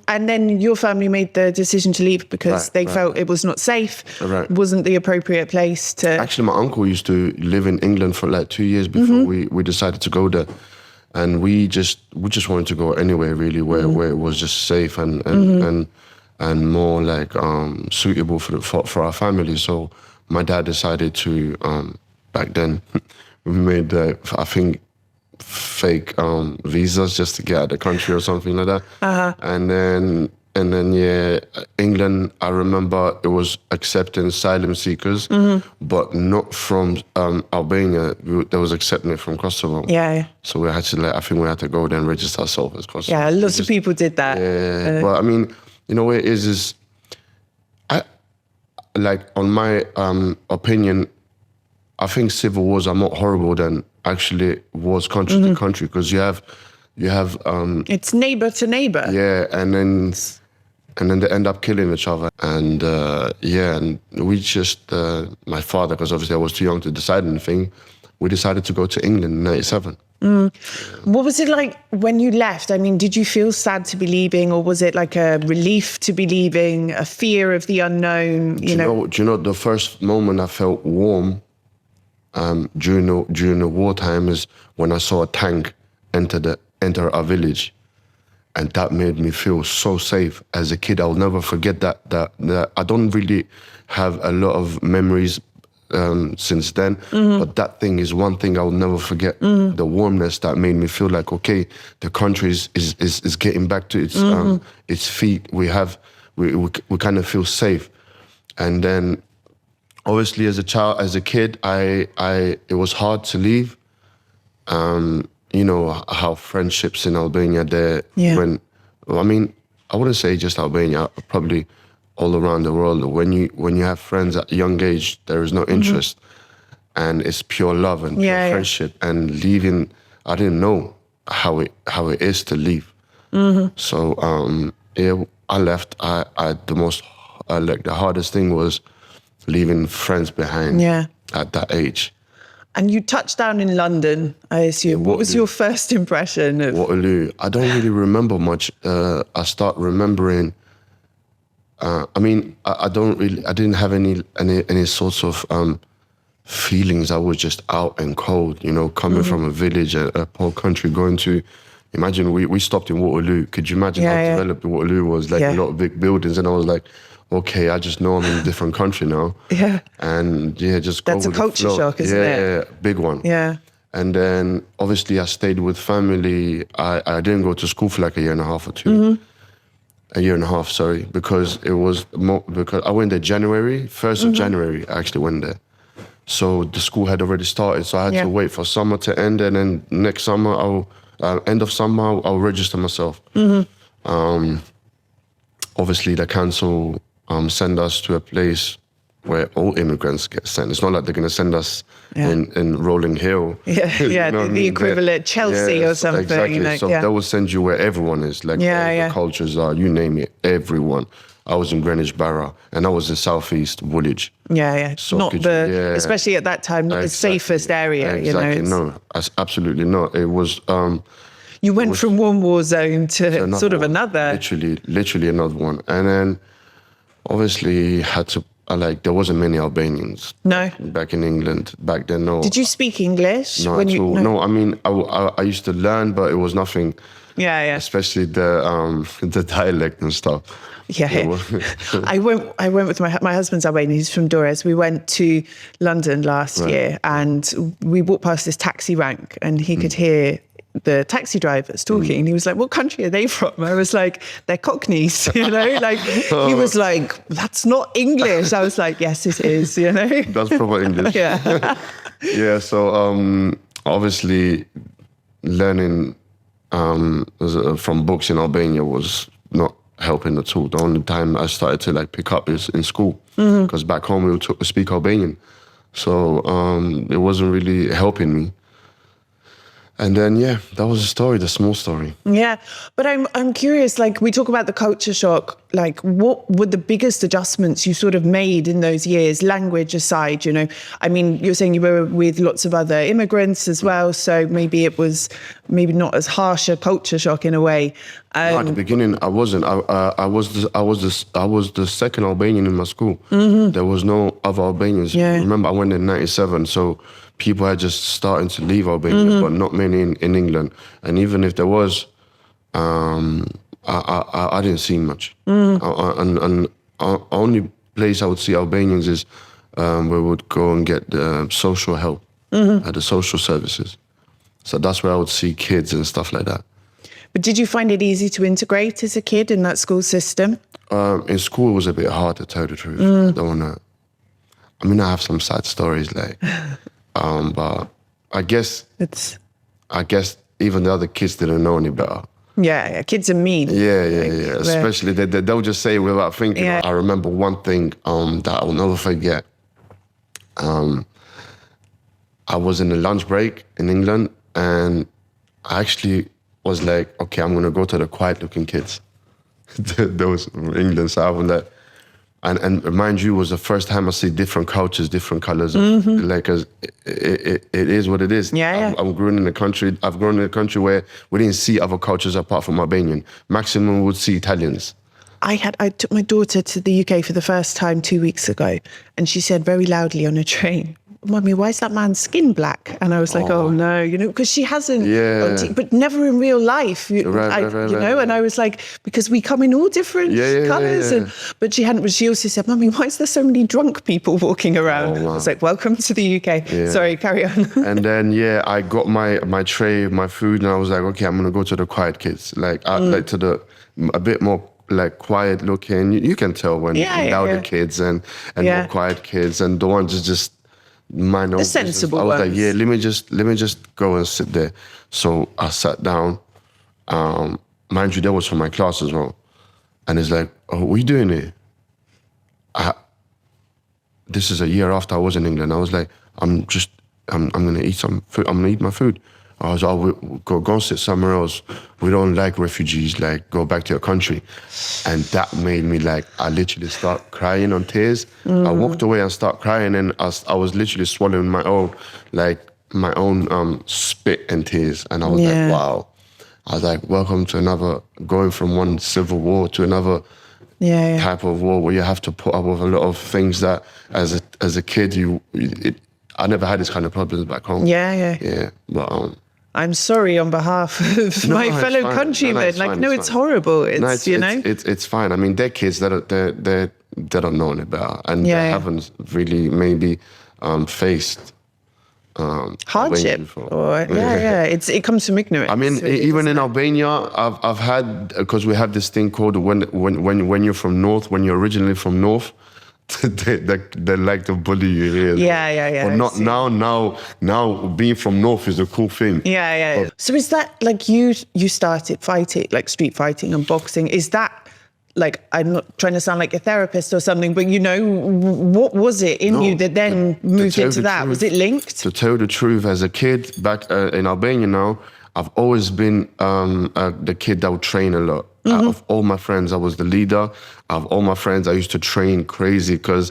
And then your family made the decision to leave because they felt it was not safe, wasn't the appropriate place to... Actually, my uncle used to live in England for like 2 years before we decided to go there. And we just wanted to go anywhere really where it was just safe and more like suitable for our family. So my dad decided to, back then, we made, I think, fake visas just to get out of the country or something like that. And then yeah, England, I remember it was accepting asylum seekers, but not from Albania. They was accepting it from Kosovo. Yeah. So we had to, I think we had to go there and register ourselves as Kosovo. Yeah, lots of people did that. Yeah, but I mean, you know what it is like, on my opinion, I think civil wars are more horrible than actually wars country to country, because you have it's neighbor to neighbor. Yeah, and then they end up killing each other. And yeah, and we just, my father, because obviously I was too young to decide anything, we decided to go to England in '97. What was it like when you left? I mean, did you feel sad to be leaving, or was it like a relief to be leaving, a fear of the unknown? Do you know, the first moment I felt warm during the wartime is when I saw a tank enter our village, and that made me feel so safe as a kid. I'll never forget that. I don't really have a lot of memories since then, but that thing is one thing I'll never forget. The warmness that made me feel like, okay, the country is getting back to its feet. We kind of feel safe. And then obviously as a kid, it was hard to leave. You know how friendships in Albania I mean, I wouldn't say just Albania, probably all around the world. When you have friends at a young age, there is no interest, and it's pure love and pure friendship. And leaving, I didn't know how it is to leave. So yeah, I left. The hardest thing was leaving friends behind at that age. And you touched down in London, I assume. What was your first impression of Waterloo? I don't really remember much. I start remembering. I mean, I didn't have any sorts of feelings. I was just out and cold, you know, coming from a village, a poor country, going to. Imagine we stopped in Waterloo. Could you imagine how developed Waterloo was? Like a lot of big buildings, and I was like, okay, I just know I'm in a different country now. Yeah. And just go That's a culture shock, isn't it? Yeah, big one. Yeah. And then obviously I stayed with family. I didn't go to school for like a year and a half or two. A year and a half, sorry, because it was because I went there January, 1st of January, I actually went there. So the school had already started, so I had to wait for summer to end, and then next summer, end of summer, I'll register myself. Obviously the council send us to a place where all immigrants get sent. It's not like they're going to send us in Rolling Hill. Yeah, the equivalent Chelsea or something. Exactly. You know, so they will send you where everyone is, like the cultures are, you name it, everyone. I was in Greenwich Borough, and I was in Southeast Woolwich. Yeah. So not especially at that time, not the safest area. Exactly. You know, absolutely not. It was. You went from one war zone to sort of another. Literally another one, and then obviously had to. There wasn't many Albanians. No. Back in England back then. No. Did you speak English? No, at all. No, I mean I used to learn, but it was nothing. Yeah. Especially the dialect and stuff. Yeah. I went with my husband's Albanian. He's from Dores. We went to London last year, and we walked past this taxi rank, and he could hear the taxi drivers talking, and he was like, "What country are they from?" I was like, "They're Cockneys," you know. Like he was like, "That's not English." I was like, "Yes, it is," you know. That's proper English. Yeah. Yeah. So obviously, learning from books in Albania was not helping at all. The only time I started to pick up is in school, because back home we speak Albanian, so it wasn't really helping me. And then, yeah, that was the story, the small story. Yeah, but I'm curious, like we talk about the culture shock, like what were the biggest adjustments you sort of made in those years, language aside, you know? I mean, you're saying you were with lots of other immigrants as well, so maybe it was maybe not as harsh a culture shock in a way. No, at the beginning, I wasn't. I was the second Albanian in my school. There was no other Albanians. Yeah. Remember, I went in '97, so people had just starting to leave Albania, but not many in England. And even if there was, I didn't see much. And only place I would see Albanians is where we would go and get the social help at the social services. So that's where I would see kids and stuff like that. But did you find it easy to integrate as a kid in that school system? In school, it was a bit hard, to tell the truth. I don't wanna. I mean, I have some sad stories, like, but I guess even the other kids didn't know any better. Yeah, kids are mean. Yeah. Especially they'll just say it without thinking. Yeah. I remember one thing that I'll never forget. I was in a lunch break in England, and I actually was like, okay, I'm gonna go to the quiet-looking kids. Those from England, so I was like, and mind you, it was the first time I see different cultures, different colors. Like, 'cause it is what it is. Yeah. I've grown in a country where we didn't see other cultures apart from Albanian. Maximum we would see Italians. I took my daughter to the UK for the first time 2 weeks ago, and she said very loudly on a train, "Mummy, why is that man's skin black?" And I was like, oh no, you know, because she hasn't, but never in real life, you know. And I was like, because we come in all different colours. Yeah. But she hadn't. But she also said, "Mummy, why is there so many drunk people walking around?" Wow. I was like, welcome to the UK. Yeah. Sorry, carry on. And then I got my tray, my food, and I was like, okay, I'm gonna go to the quiet kids, like like to the a bit more like quiet looking. You can tell when louder kids and more quiet kids, and the ones just mind the own sensible business. I was ones. like, yeah, let me just go and sit there. So I sat down. Mind you, that was from my class as well. And it's like, oh, what are you doing here? This is a year after I was in England. I was like, I'm gonna eat some food. I'm gonna eat my food. I was like, go and sit somewhere else. We don't like refugees, like, go back to your country. And that made me, like, I literally start crying on tears. I walked away and started crying, and I was literally swallowing my own spit and tears. And I was like, wow. I was like, welcome to going from one civil war to another type of war where you have to put up with a lot of things that as a kid, I never had this kind of problems back home. Yeah, but I'm sorry on behalf of my fellow countrymen. It's horrible. It's fine. I mean, they're kids that they don't know any better, and they haven't really maybe faced hardship. It comes from ignorance. I mean, even in Albania, I've had, because we have this thing called when you're from North, when you're originally from North. they like to bully you here. Yeah. But not now being from North is a cool thing. Yeah. So is that like you started fighting, like street fighting and boxing? Is that, like, I'm not trying to sound like a therapist or something, but you know, what was it in you that then moved into that? Was it linked? To tell the truth, as a kid back in Albania now, I've always been the kid that would train a lot. Out of all my friends, I was the leader. Of all my friends, I used to train crazy because,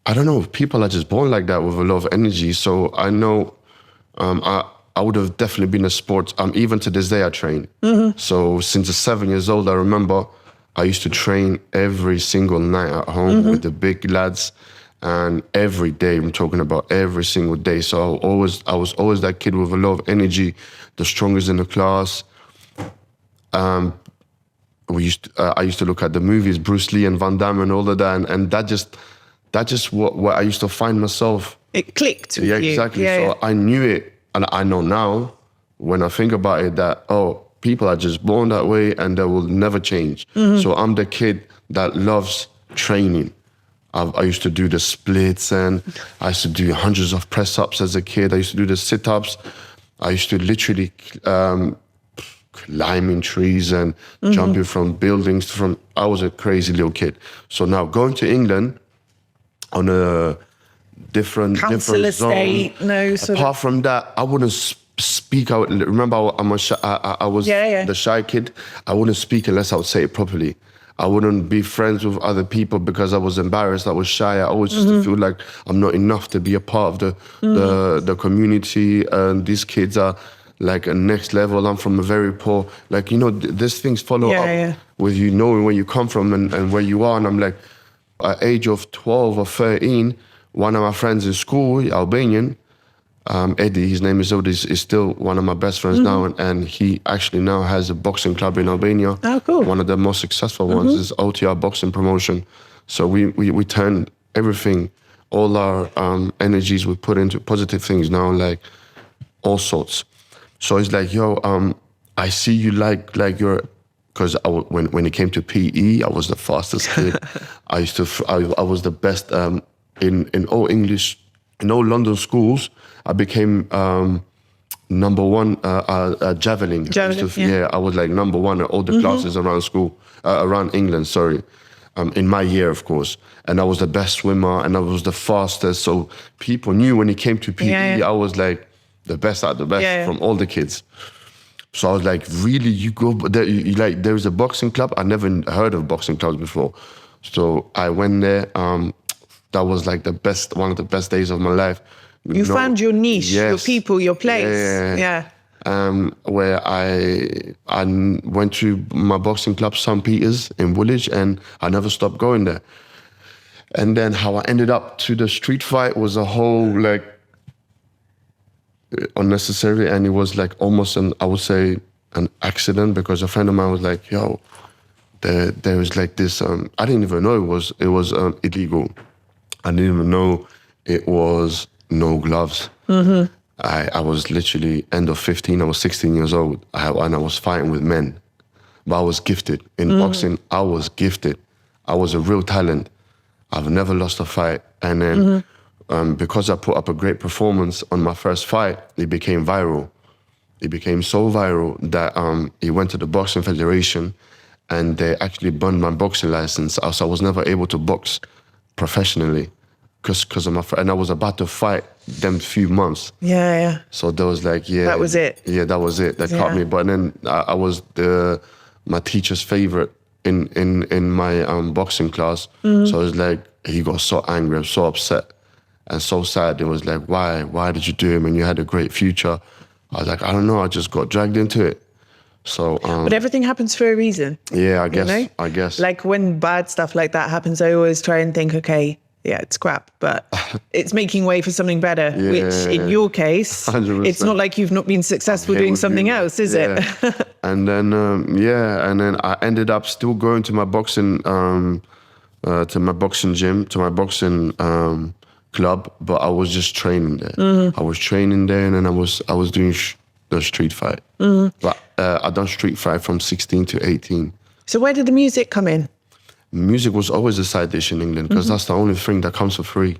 I don't know, people are just born like that with a lot of energy. So I know I would have definitely been a sport. Even to this day, I train. So since I was 7 years old, I remember I used to train every single night at home with the big lads. And every day, I'm talking about every single day. So I was always that kid with a lot of energy, the strongest in the class. I used to look at the movies, Bruce Lee and Van Damme and all of that, and that just what I used to find myself. It clicked with you. Exactly. So I knew it, and I know now, when I think about it, that people are just born that way and they will never change. So I'm the kid that loves training. I used to do the splits, and I used to do hundreds of press-ups as a kid. I used to do the sit-ups. I used to literally climbing trees and jumping from buildings. I was a crazy little kid. So now going to England on a different council estate, zone. Apart from that, I wouldn't speak out. Remember, I was the shy kid. I wouldn't speak unless I would say it properly. I wouldn't be friends with other people because I was embarrassed. I was shy. I always used to feel like I'm not enough to be a part of the community. And these kids are like a next level. I'm from a very poor, like, you know, these things follow up with you knowing where you come from and where you are. And I'm like, at age of 12 or 13, one of my friends in school, Albanian, Eddie, his name is Eddie, is still one of my best friends now, and he actually now has a boxing club in Albania. Oh, cool. One of the most successful ones is OTR Boxing Promotion. So we turned everything, all our energies we put into positive things now, like all sorts. So it's like, yo, I see you like you're, because when it came to PE, I was the fastest kid. I was the best in all English, in all London schools. I became number one javelin. I was like number one at all the classes around school, around England, sorry. In my year, of course. And I was the best swimmer and I was the fastest. So people knew when it came to PE, I was like the best out of the best from all the kids. So I was like, really, you go there? There's a boxing club. I never heard of boxing clubs before. So I went there. That was like one of the best days of my life. You found your niche, your people, your place. Where I went to my boxing club, St. Peter's in Woolwich, and I never stopped going there. And then how I ended up to the street fight was a whole like unnecessary, and it was like almost I would say an accident, because a friend of mine was like, yo, there was like this, I didn't even know it was illegal. I didn't even know it was no gloves. I was literally end of 15, I was 16 years old, and I was fighting with men. But I was gifted. In boxing, I was gifted. I was a real talent. I've never lost a fight. And then because I put up a great performance on my first fight, it became viral. It became so viral that it went to the Boxing Federation and they actually banned my boxing license. So I was never able to box professionally because of my friend. And I was about to fight them few months. So there was like, that was it. Yeah, that was it. They cut me. But then I was my teacher's favorite in my boxing class. So it was like, he got so angry, I was so upset and so sad. It was like, why did you do it when you had a great future? I was like, I don't know, I just got dragged into it. So, but everything happens for a reason. Yeah, I guess. You know? I guess. Like when bad stuff like that happens, I always try and think, okay, yeah, it's crap, but it's making way for something better, which in your case, 100%. It's not like you've not been successful doing something else, is it? And then, and then I ended up still going to my boxing, gym, to my boxing club, but I was just training there. I was training there, and then I was doing the street fight. But I done street fight from 16 to 18. So where did the music come in? Music was always a side dish in England because that's the only thing that comes for free.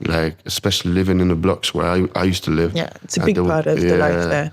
Like, especially living in the blocks where I used to live. Yeah, it's a big part of the life there.